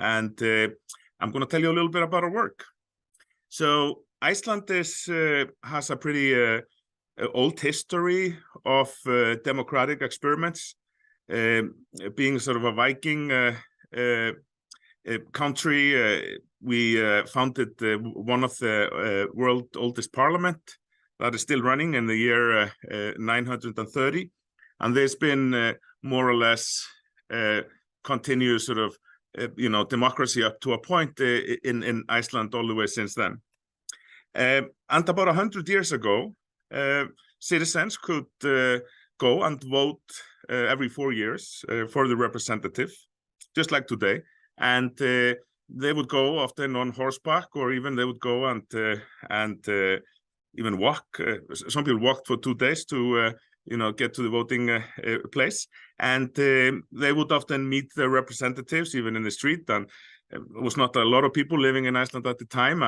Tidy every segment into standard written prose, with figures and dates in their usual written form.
and I'm going to tell you a little bit about our work. So Iceland has a pretty old history of democratic experiments, being sort of a Viking country. We founded one of the world's oldest parliament that is still running in the year 930, and there's been more or less continuous sort of democracy up to a point in Iceland all the way since then. And about 100 years ago, citizens could go and vote every 4 years for the representative, just like today. And they would go often on horseback, or even they would go and even walk. Some people walked for 2 days to get to the voting place. And they would often meet their representatives even in the street. And there was not a lot of people living in Iceland at the time,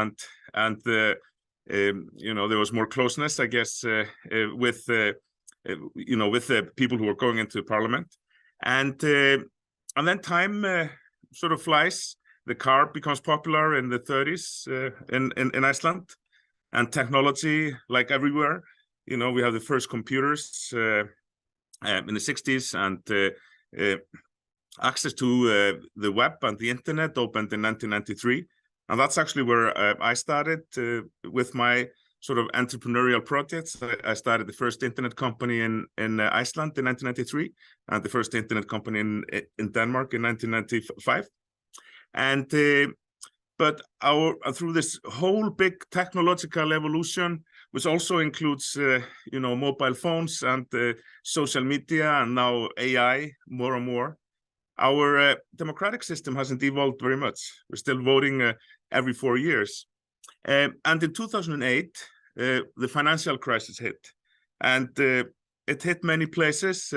and there was more closeness, I guess, with the people who were going into parliament. And then time sort of flies. The car becomes popular in the 30s in Iceland, and technology, like everywhere. We have the first computers in the 60s, and access to the web and the internet opened in 1993. And that's actually where I started with my sort of entrepreneurial projects. I started the first internet company in Iceland in 1993, and the first internet company in Denmark in 1995. And but through this whole big technological evolution, which also includes mobile phones and social media, and now AI more and more, our democratic system hasn't evolved very much. We're still voting every 4 years. And in 2008, the financial crisis hit, and it hit many places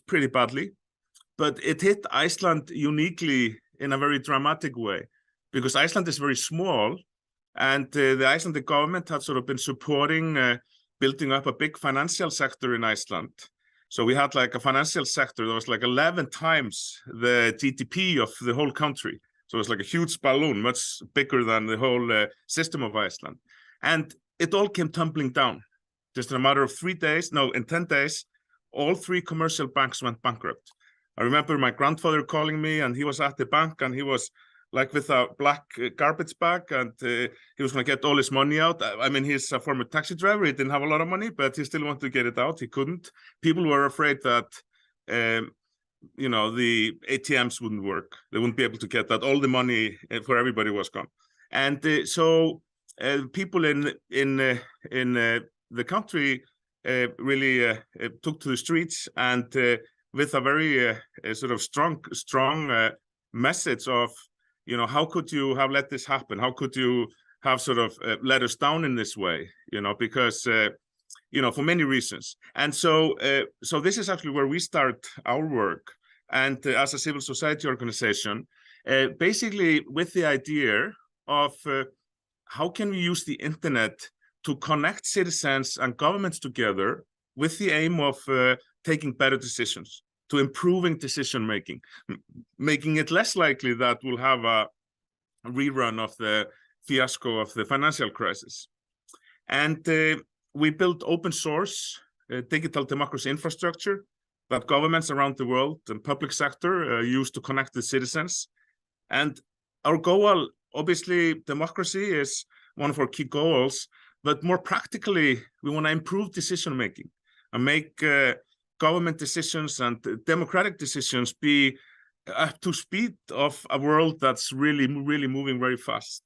pretty badly, but it hit Iceland uniquely in a very dramatic way, because Iceland is very small, and the Icelandic government had sort of been supporting building up a big financial sector in Iceland. So we had like a financial sector that was like 11 times the GDP of the whole country. So it was like a huge balloon, much bigger than the whole system of Iceland. And it all came tumbling down. Just in a matter of 3 days, no, in 10 days, all 3 commercial banks went bankrupt. I remember my grandfather calling me, and he was at the bank, and he was like with a black garbage bag, and he was going to get all his money out. I mean, he's a former taxi driver. He didn't have a lot of money, but he still wanted to get it out. He couldn't. People were afraid that, the ATMs wouldn't work. They wouldn't be able to get that. All the money for everybody was gone. And so people in the country really took to the streets, and with a very sort of strong message of, how could you have let this happen? How could you have sort of let us down in this way? Because, for many reasons. And so this is actually where we start our work. And as a civil society organization, basically with the idea of how can we use the internet to connect citizens and governments together with the aim of taking better decisions, to improving decision making, making it less likely that we'll have a rerun of the fiasco of the financial crisis. And we built open source digital democracy infrastructure that governments around the world and public sector use to connect the citizens. And our goal, obviously, democracy is one of our key goals, but more practically, we want to improve decision making and make government decisions and democratic decisions be up to speed of a world that's really, really moving very fast.